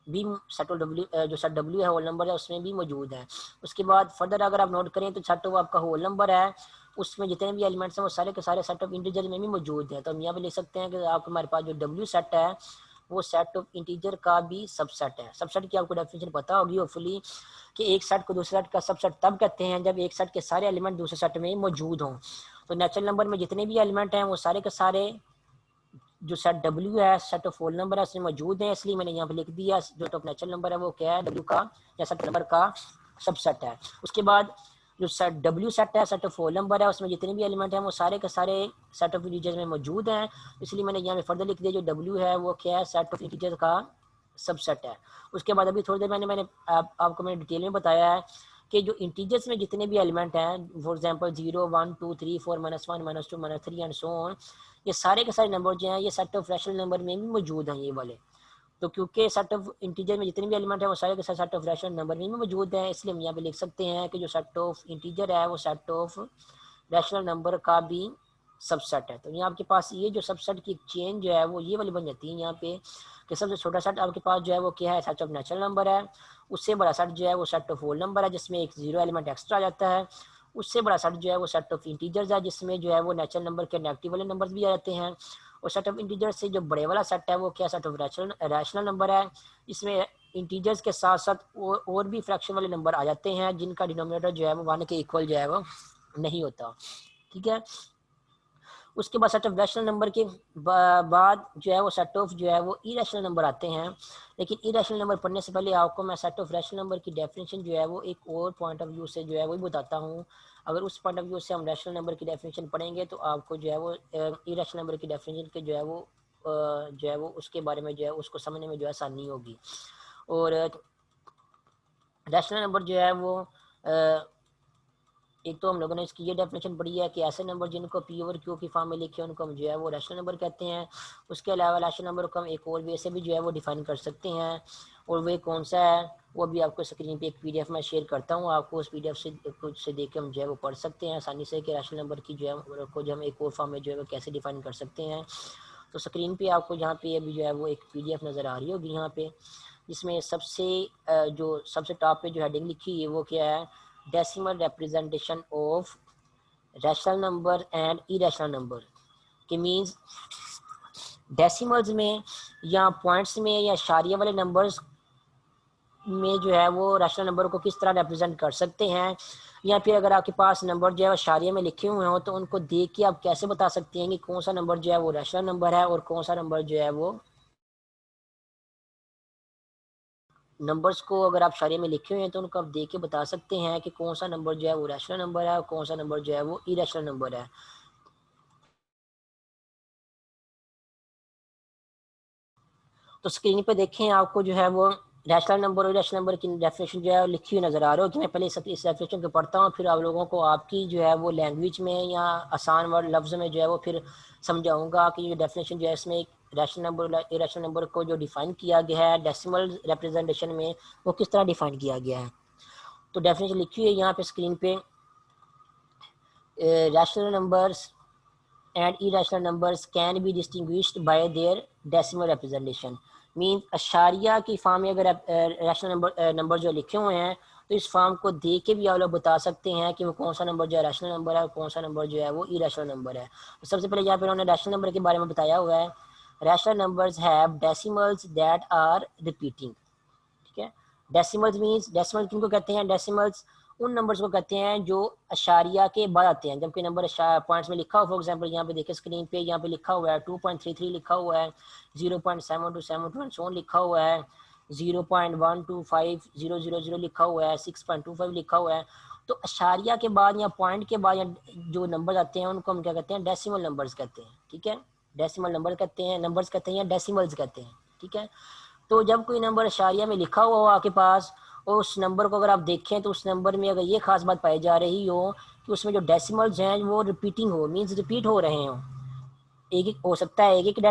भी, सेट ऑफ डब्ल्यू जो सेट डब्ल्यू है होल नंबर है उसमें भी मौजूद है। उसके बाद फर्दर अगर आप नोट करें तो सेट ऑफ आपका होल नंबर है, उसमें जितने भी एलिमेंट्स हैं वो सारे के सारे सेट ऑफ इंटीजर में भी मौजूद हैं। तो हम यहाँ पे लिख सकते हैं कि आपको हमारे पास जो डब्ल्यू सेट है वो सेट ऑफ इंटीजर का भी सबसेट है। सबसेट की आपको डेफिनेशन पता होगी होपफुली, कि एक सेट को दूसरे सेट का सबसेट तब कहते हैं जब एक सेट के सारे एलिमेंट दूसरे सेट में मौजूद हों। तो नेचुरल नंबर में जितने भी एलिमेंट हैं वो सारे के सारे जो सेट डब्ल्यू है सेट ऑफ होल नंबर है उसमें मौजूद है, इसलिए मैंने यहाँ पे लिख दिया जो टॉप नेचुरल नंबर है वो क्या है, डब्ल्यू का या सेट नंबर का सबसेट है। उसके बाद जो सेट डब्ल्यू सेट है सेट ऑफ होल नंबर है, उसमें जितने भी एलिमेंट हैं वो सारे के सारे सेट ऑफ इंटीजर में मौजूद हैं, इसलिए मैंने यहाँ पे फर्दर लिख दिया जो डब्ल्यू है वो क्या है, सेट ऑफ इंटीजर का सबसेट है। उसके बाद अभी थोड़ी देर मैंने आपको मैंने डिटेल में बताया है कि जो इंटीजर्स में जितने भी एलिमेंट हैं, for example 0, 1, 2, 3, 4, -1, -2, -3 and so on, ये सारे के सारे नंबर जो हैं ये सेट ऑफ रैशनल नंबर में भी मौजूद हैं ये वाले। तो क्योंकि सेट ऑफ इंटीजर में जितने भी एलिमेंट हैं वो सारे के सारे सेट ऑफ रैशनल नंबर में भी मौजूद हैं, इसलिए हम यहाँ पे लिख सकते हैं कि जो सेट ऑफ इंटीजर है वो सेट ऑफ रैशनल नंबर का भी सबसेट है। तो यहाँ आपके पास ये जो सबसेट की चेन जो है वो ये वाली बन जाती है यहाँ पे, कि सबसे छोटा सेट आपके पास जो है वो क्या है, सेट ऑफ नेचुरल नंबर है। उससे बड़ा सेट जो है वो सेट ऑफ होल नंबर है जिसमें एक जीरो एलिमेंट एक्स्ट्रा आ जाता है। उससे बड़ा सेट जो है वो सेट ऑफ इंटीजर्स है जिसमें जो है वो नेचुरल नंबर के नेगेटिव वाले नंबर्स भी आ जाते हैं। और सेट ऑफ इंटीजर्स से जो बड़े वाला सेट है वो क्या, सेट ऑफ रैशनल नंबर है। इसमें इंटीजर्स के साथ साथ और भी फ्रैक्शन वाले नंबर आ जाते हैं जिनका डिनोमिनेटर जो है वो 1 के इक्वल जो है वो नहीं होता। ठीक है, उसके बाद सेट ऑफ रैशनल नंबर के बाद जो है वो सेट ऑफ जो है वो इरेशनल नंबर आते हैं। लेकिन इरेशनल नंबर पढ़ने से पहले आपको मैं सेट ऑफ रैशनल नंबर की डेफिनेशन जो है वो एक और पॉइंट ऑफ व्यू से जो है वो बताता हूँ। अगर उस पॉइंट ऑफ व्यू से हम रैशनल नंबर की डेफिनेशन पढ़ेंगे तो आपको जो है वो इरेशनल नंबर की डेफिनेशन के जो है वो उसके बारे में जो है उसको समझने में जो है आसानी होगी। और रैशनल नंबर जो है वो एक तो हम लोगों ने इसकी ये डेफिनेशन पढ़ी है कि ऐसे नंबर जिनको पी ओवर क्यू की फॉर्म में लिखे उनको हम जो है वो रैशनल नंबर कहते हैं। उसके अलावा रैशनल नंबर को हम एक और वे से भी जो है वो डिफाइन कर सकते हैं, और वे कौन सा है वो भी आपको स्क्रीन पे एक पीडीएफ में शेयर करता हूँ, आपको उस पीडीएफ से कुछ से देख के हम जो है वो पढ़ सकते हैं आसानी से कि रैशनल नंबर की जो है को जो हम एक और फॉर्म में जो है वो कैसे डिफाइन कर सकते हैं। तो स्क्रीन पे आपको यहाँ पे अभी जो है वो एक पीडीएफ नज़र आ रही होगी यहाँ पे, जिसमें सबसे टॉप पे जो हेडिंग लिखी है वो क्या है, decimal representation of rational number and irrational number. के मींस डेसिमल्स में या पॉइंट्स में या शारिया वाले नंबर्स में जो है वो रैशनल नंबर को किस तरह रिप्रेजेंट कर सकते हैं, या फिर अगर आपके पास नंबर जो है वो शारिया में लिखे हुए हो तो उनको देख के आप कैसे बता सकते हैं कि कौन सा नंबर जो है वो रैशनल नंबर है और कौन सा नंबर जो है वो नंबर्स को अगर आप शारिया में लिखे हुए हैं तो उनको आप देख के बता सकते हैं कि कौन सा नंबर जो है वो रैशनल नंबर है और कौन सा नंबर जो है वो इरेशनल नंबर है। तो स्क्रीन पे देखें आपको जो है वो रैशनल नंबर और इरेशनल नंबर की डेफिनेशन जो है लिखी हुई नज़र आ रही हो कि मैं पहले इस डेफिनेशन को पढ़ता हूँ, फिर आप लोगों को आपकी जो है वो लैंग्वेज में या आसान वर्ड लफ्ज़ में जो है वो फिर समझाऊंगा कि ये डेफिनेशन जो है इसमें एक रैशनल नंबर और इरेशनल नंबर को जो डिफाइन किया गया है डेसिमल रिप्रेजेंटेशन में वो किस तरह डिफाइन किया गया है। तो डेफिनेशन लिखी हुई है यहाँ पे स्क्रीन पे, rational numbers and irrational numbers can be distinguished by their decimal representation। Mean अशारिया की फॉर्म में अगर रैशनल नंबर जो लिखे हुए हैं तो इस फॉर्म को देख के भी आप लोग बता सकते हैं कि वो कौन सा नंबर जो है रैशनल नंबर है और कौन सा नंबर जो है वो इरेशनल नंबर है। तो सबसे पहले यहाँ पे उन्होंने रैशनल नंबर के बारे में बताया हुआ है, rational numbers have decimals that are repeating. ठीक है, डेसिमल्स मीन्स, डेसिमल किनको कहते हैं, डेसिमल्स उन नंबर्स को कहते हैं जो अशारिया के बाद आते हैं, जब कोई नंबर पॉइंट्स में लिखा हो। फॉर एग्जांपल यहाँ पे देखिए स्क्रीन पे यहाँ पे लिखा हुआ है 2.33 लिखा हुआ है, 0.7271 लिखा हुआ है, 0.125000 लिखा हुआ है, 6.25 लिखा हुआ है। तो अशारिया के बाद या पॉइंट के बाद या जो नंबर आते हैं उनको हम क्या कहते हैं, डेसिमल नंबर्स कहते हैं। ठीक है, डेसिमल नंबर कहते हैं, नंबर्स कहते हैं या डेसिमल्स कहते हैं। ठीक है, तो जब कोई नंबर अशारिया में लिखा हुआ हो आपके पास और उस नंबर को अगर आप देखें तो उस नंबर में अगर ये खास बात पाई जा रही हो कि उसमें जो डेसिमल्स हैं वो रिपीटिंग हो, मींस रिपीट हो रहे हो, एक ही हो सकता है एक ही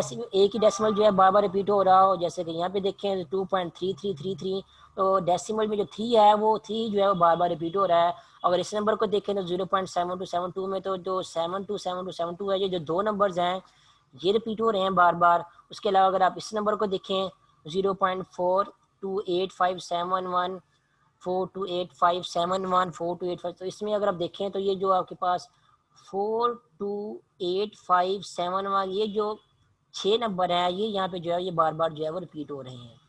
डेसिमल जो है बार बार रिपीट हो रहा हो। जैसे कि यहाँ पे देखें 2.3333, तो डेसिमल में जो 3 है वो 3 जो है वो बार बार रिपीट हो रहा है। अगर इस नंबर को देखें तो 0.7272 में तो जो 727272 है, ये जो दो नंबर्स हैं ये रिपीट हो रहे हैं बार बार। उसके अलावा अगर आप इस नंबर को देखें 0.428571 428571 तो इसमें अगर आप देखें तो ये जो आपके पास 428571 ये जो 6 नंबर है ये यहाँ पे जो है ये बार बार जो है वो रिपीट हो रहे हैं।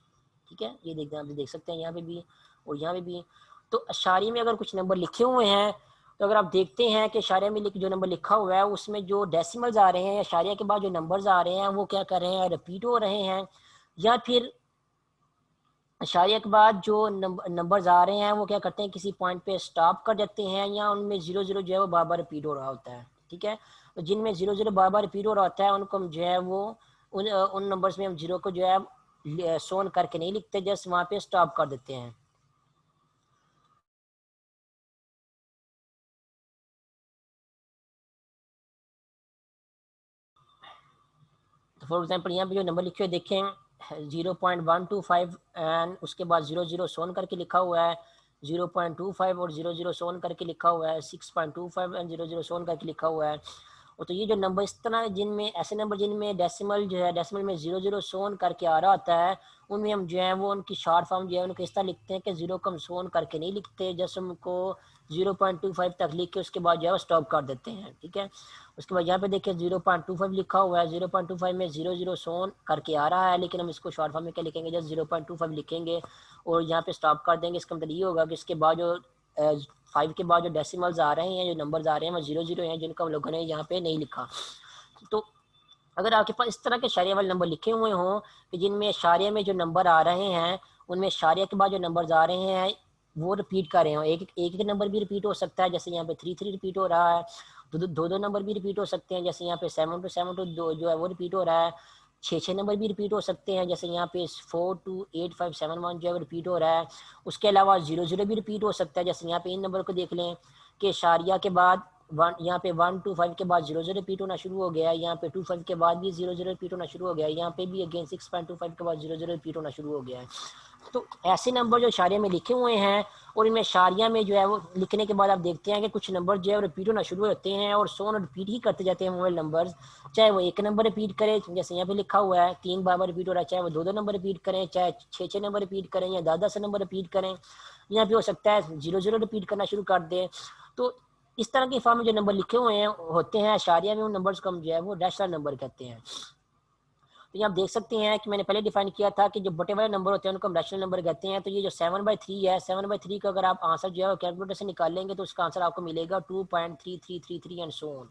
ठीक है, ये देखते हैं, आप देख सकते हैं यहाँ पे भी और यहाँ पे भी। तो अशारी में अगर कुछ नंबर लिखे हुए हैं तो अगर आप देखते हैं कि अशारिया में जो नंबर लिखा हुआ है उसमें जो डेसिमल्स आ रहे हैं, अशारिया के बाद जो नंबर्स आ रहे हैं वो क्या कर रहे हैं, रिपीट हो रहे हैं, या फिर अशारिया के बाद जो नंबर्स आ रहे हैं वो क्या करते हैं, किसी पॉइंट पे स्टॉप कर देते हैं या उनमें 0 0 जो है वो बार बार रिपीट हो रहा होता है। ठीक है, तो जिनमें 0 0 बार बार रिपीट हो रहा होता है उनको हम जो है वो उन नंबर्स में हम 0 को जो है सोन करके नहीं लिखते, जस्ट वहाँ पे स्टॉप कर देते हैं। तो फॉर एग्जाम्पल यहाँ पे जो नंबर लिखे हुए देखें 0.125 एंड उसके बाद 0 0 सोन करके लिखा हुआ है, 0.25 और 0 0 सोन करके लिखा हुआ है, 6.25 एंड 0 0 सोन करके लिखा हुआ है। और तो ये जो नंबर इस तरह जिनमें ऐसे नंबर जिनमें डेसिमल जो है डेसिमल में 0 0 सोन करके आ रहा होता है, उनमें हम जो है वो उनकी शॉर्ट फॉर्म जो है उनको इस तरह लिखते हैं कि 0 को हम सोन करके नहीं लिखते, जस्ट उनको 0.25 तक लिख के उसके बाद जो है वो स्टॉप कर देते हैं। ठीक है, उसके बाद यहाँ पे देखिए 0.25 लिखा हुआ है, 0.25 में 0 0 सोन करके आ रहा है, लेकिन हम इसको शॉर्ट फॉर्म में क्या लिखेंगे, जस्ट 0.25 लिखेंगे और यहाँ पे स्टॉप कर देंगे। इसका मतलब ये होगा कि इसके बाद जो 5 के बाद जो डेसिमल्स आ रहे हैं, जो नंबर्स आ रहे हैं वो 0 0 हैं, जिनको हम लोगों ने यहाँ पे नहीं लिखा। तो अगर आपके पास इस तरह के शारिया वाले नंबर लिखे हुए हों कि जिनमें शारिया में जो नंबर आ रहे हैं उनमें शारिया के बाद जो नंबर्स आ रहे हैं वो रिपीट कर रहे हो, एक एक नंबर भी रिपीट हो सकता है, जैसे यहाँ पे 3 3 रिपीट हो रहा है, दो नंबर भी रिपीट हो सकते हैं, जैसे यहाँ पे 7 2 जो है वो रिपीट हो रहा है, 6 नंबर भी रिपीट हो सकते हैं, जैसे यहाँ पे 4 2 8 5 7 1 जो है रिपीट हो रहा है। उसके अलावा 0 0 भी रिपीट हो सकता है, जैसे यहाँ पे इन नंबर को देख लें कि शारिया के बाद यहाँ पे 1 2 5 के बाद 0 0 रिपीट होना शुरू हो गया है, यहाँ पे 2 5 के बाद भी 0 0 रिपीट होना शुरू हो गया है, यहाँ पे भी अगेन 6.25 के बाद 0 0 रिपीट होना शुरू हो गया है। तो ऐसे नंबर जो शारिया में लिखे हुए हैं और इनमें शारिया में जो है वो लिखने के बाद आप देखते हैं कि कुछ नंबर जो है वो रिपीट होना शुरू होते हैं और सोन रिपीट ही करते जाते हैं मोबाइल नंबर, चाहे वो एक नंबर रिपीट करे जैसे यहाँ पे लिखा हुआ है 3 बार रिपीट हो रहा है, चाहे वो दो नंबर रिपीट करें, चाहे 6 नंबर रिपीट करें या 10 नंबर रिपीट करें, यहाँ पे हो सकता है 0 0 रिपीट करना शुरू कर दें। तो इस तरह के फॉर्म में जो नंबर लिखे हुए हैं होते हैं शारिया में, उन नंबर्स को हम जो है वो रैशनल नंबर कहते हैं। तो ये आप देख सकते हैं कि मैंने पहले डिफाइन किया था कि जो बटे वाले नंबर होते हैं उनको हम रैशनल नंबर कहते हैं। तो ये जो 7/3 है, 7/3 का अगर आप आंसर जो है कैलकुलेटर से निकालेंगे तो उसका आंसर आपको मिलेगा 2.3333 एंड सो ऑन।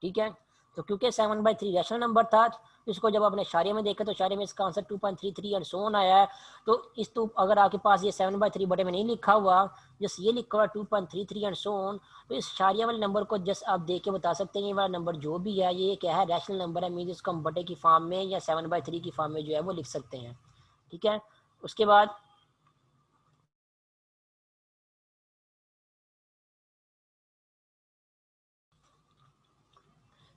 ठीक है, तो क्योंकि 7/3 रैशनल नंबर था, इसको जब आपने शारिया में देखा तो शारिया में इसका आंसर 2.33 एंड सो ऑन आया है। तो इस तो अगर आपके पास ये 7/3 बटे में नहीं लिखा हुआ, जस्ट ये लिखा हुआ 2.33 एंड सो ऑन, तो इस शारिया वाले नंबर को जस्ट आप देख के बता सकते हैं ये वाला नंबर जो भी है ये क्या है, रैशनल नंबर है, मीन इसको हम बटे की फॉर्म में या 7/3 की फॉर्म में जो है वो लिख सकते हैं। ठीक है, उसके बाद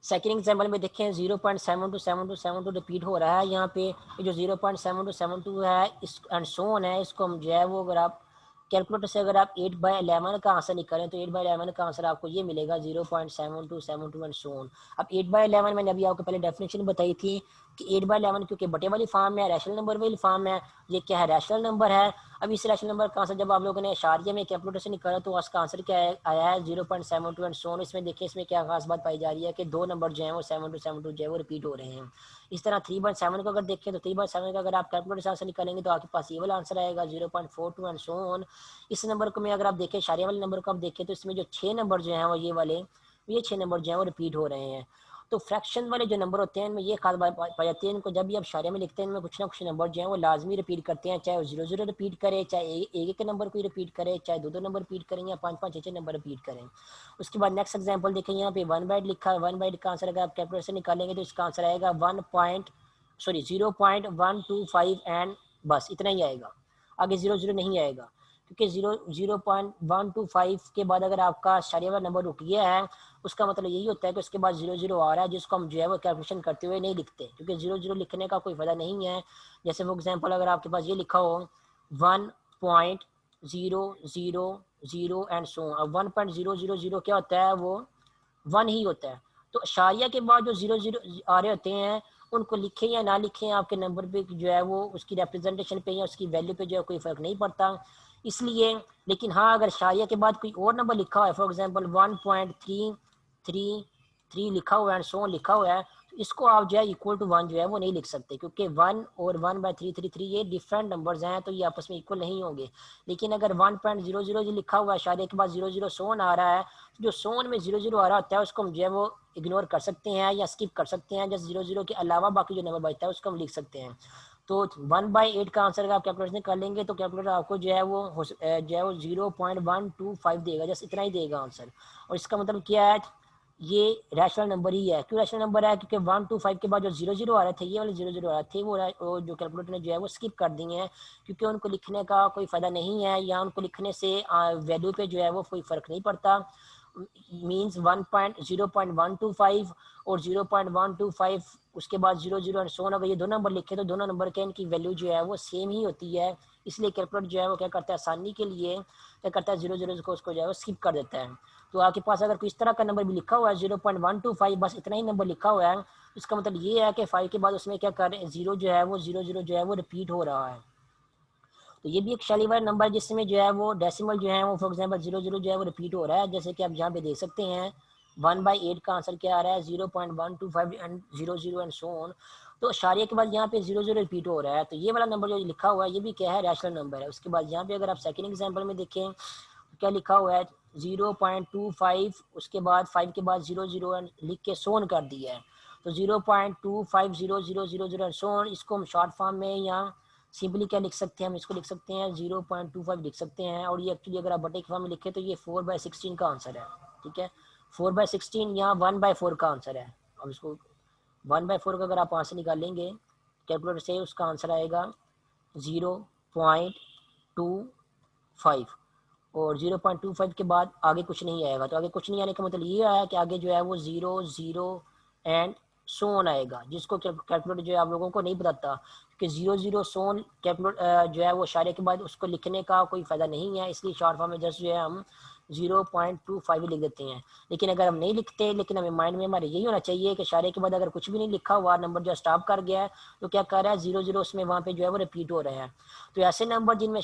सेकेंड एग्जाम्पल में देखें 0.727272 रिपीट हो रहा है यहाँ पे, जो 0.7272 है इस एंड सो ऑन है, इसको हम जो है वो अगर आप कैलकुलेटर से अगर आप 8/11 का आंसर निकालें तो 8/11 का आंसर आपको ये मिलेगा 0.7272 एंड सो ऑन। अब 8/11 मैंने अभी आपको पहले डेफिनेशन बताई थी कि 8/11 क्योंकि बटे वाली फॉर्म है, रैशनल नंबर वाली फॉर्म है, ये क्या है, रैशनल नंबर है। अब इस रैशनल नंबर का आंसर जब आप लोगों ने शारिया में कैलकुलेटर से निकाला तो उसका आंसर क्या आया है 0.72 एंड सो ऑन। इसमें देखिए इसमें क्या खास बात पाई जा रही है कि दो नंबर जो है वो 7272 जो है वो रिपीट हो रहे हैं। इस तरह 3/7 को अगर देखें तो 3/7 का अगर आप कैलकुलेटर से आंसर निकालेंगे तो आपके पास ये वाला आंसर आएगा 0.42 एंड सो ऑन। इस नंबर को मैं अगर आप देखें शारिया वाले नंबर को आप देखें तो इसमें जो 6 नंबर जो है वो ये 6 नंबर जो है वो रिपीट हो रहे हैं। तो फ्रैक्शन वाले जो नंबर होते हैं इनमें ये खास बात पाई जाती है, इनको जब भी आप शारिया में लिखते हैं इनमें कुछ ना कुछ नंबर जो है वो लाजमी रिपीट करते हैं, चाहे वो 0 0 रिपीट करे, चाहे एक नंबर को रिपीट करे, चाहे दो नंबर रिपीट करें या 5 5 6 6 नंबर रिपीट करें। उसके बाद नेक्स्ट एग्जाम्पल देखें, यहाँ पे 1/8 लिखा है, 1/8 का आंसर अगर आप कैलकुलेटर से निकालेंगे तो इसका आंसर आएगा 0.125 एंड बस इतना ही आएगा, आगे 0 0 नहीं आएगा, क्योंकि 0.125 के बाद अगर आपका शारिया वाला नंबर रुक गया है उसका मतलब यही होता है कि उसके बाद 0 0 आ रहा है, जिसको हम जो है वो कैलकुलेशन करते हुए नहीं लिखते, क्योंकि 0 0 लिखने का कोई फायदा नहीं है। जैसे फॉर एग्जांपल अगर आपके पास ये लिखा हो 1.000 एंड सो, अब 1.000 क्या होता है, वो 1 ही होता है। तो शारिया के बाद जो 0 0 आ रहे होते हैं उनको लिखें या ना लिखें आपके नंबर पे जो है वो उसकी रिप्रेजेंटेशन पे या उसकी वैल्यू पे जो है कोई फर्क नहीं पड़ता, इसलिए। लेकिन हाँ अगर शारिया के बाद कोई और नंबर लिखा हुआ है, फॉर एग्जांपल 1.333 लिखा हुआ है एंड सो लिखा हुआ है, तो इसको आप जो है इक्वल टू 1 जो है वो नहीं लिख सकते, क्योंकि 1 और 1/333 ये डिफरेंट नंबर्स हैं, तो ये आपस में इक्वल नहीं होंगे। लेकिन अगर 1.00 जो लिखा हुआ है शारिया के बाद 0 0 सोन आ रहा है, तो जो सोन में 0 0 आ रहा होता है उसको हम जो है वो इग्नोर कर सकते हैं या स्किप कर सकते हैं, जस्ट 0 0 के अलावा बाकी जो नंबर बचता है उसको हम लिख सकते हैं। तो 1/8 का आंसर अगर आप कैलकुलेशन कर लेंगे तो कैलकुलेटर आपको जो है वो 0.125 देगा, जस्ट इतना ही देगा आंसर। और इसका मतलब क्या है, ये रैशनल नंबर ही है। क्यों रैशनल नंबर है, क्योंकि 125 के बाद जो 0 0 आ रहे थे, ये वाले 0 0 आ रहे थे, वो जो कैलकुलेटर ने जो है वो स्किप कर दिए हैं, क्योंकि उनको लिखने का कोई फायदा नहीं है या उनको लिखने से वैल्यू पे जो है वो कोई फर्क नहीं पड़ता। मीन्स 0.125 और 0.125 उसके बाद 0 0 एंड सोन, अगर ये दोनों नंबर लिखे तो दोनों नंबर के इनकी वैल्यू जो है वो सेम ही होती है, इसलिए कैलकुलेटर जो है वो क्या करता है आसानी के लिए क्या करता है 0 0 को उसको जो है वो स्किप कर देता है। तो आपके पास अगर कोई इस तरह का नंबर भी लिखा हुआ है 0.125, बस इतना ही नंबर लिखा हुआ है, इसका मतलब ये है कि 5 के बाद उसमें क्या कर रहे हैं, जीरो जो है वो रिपीट हो रहा है। तो ये भी एक शैली वाला नंबर जिसमें जो है वो डेसिमल जो है वो फॉर एग्जांपल 00 जो है वो रिपीट हो रहा है, जैसे कि आप यहाँ पे देख सकते हैं 1/8 का आंसर क्या आ रहा है 0.125 एंड 00 एंड सो ऑन। तो शारिया के बाद यहाँ पे 00 रिपीट हो रहा है, तो ये वाला नंबर जो लिखा हुआ है ये भी क्या है, रैशनल नंबर है। उसके बाद यहाँ पे अगर आप सेकंड एग्जांपल में देखें तो क्या लिखा हुआ है 0.25, उसके बाद 5 के बाद 00 लिख के सोन कर दिया है, तो 0.250000 सोन, इसको हम शॉर्ट फॉर्म में या सिंपली क्या लिख सकते हैं, हम इसको लिख सकते हैं 0.25 लिख सकते हैं, और ये एक्चुअली अगर आप बटे के फॉर्म में लिखे तो ये 4/16 का आंसर है। ठीक है, 4/16 यहाँ 1/4 का आंसर है। अब इसको 1/4 का अगर आप आंसर निकालेंगे कैलकुलेटर से, उसका आंसर आएगा 0.25, और 0.25 के बाद आगे कुछ नहीं आएगा। तो आगे कुछ नहीं आने का मतलब ये आया कि आगे जो है वो 0 0 एंड सोन आएगा, जिसको कैलकुलेटर जो है आप लोगों को नहीं बताता कि 0 0 सोन कैलकुलेटर जो है वो इशारे के बाद उसको लिखने का कोई फ़ायदा नहीं है, इसलिए शॉर्ट फॉर्म में जस्ट जो है हम 0.25 लिख देते हैं। लेकिन अगर हम नहीं लिखते, लेकिन हमें माइंड में हमारे यही होना चाहिए कि इशारे के बाद अगर कुछ भी नहीं लिखा हुआ, नंबर जो स्टॉप कर गया है, तो क्या कर रहा है 0 0 उसमें वहाँ पे जो है वो रिपीट हो रहे हैं। तो ऐसे नंबर जिनमें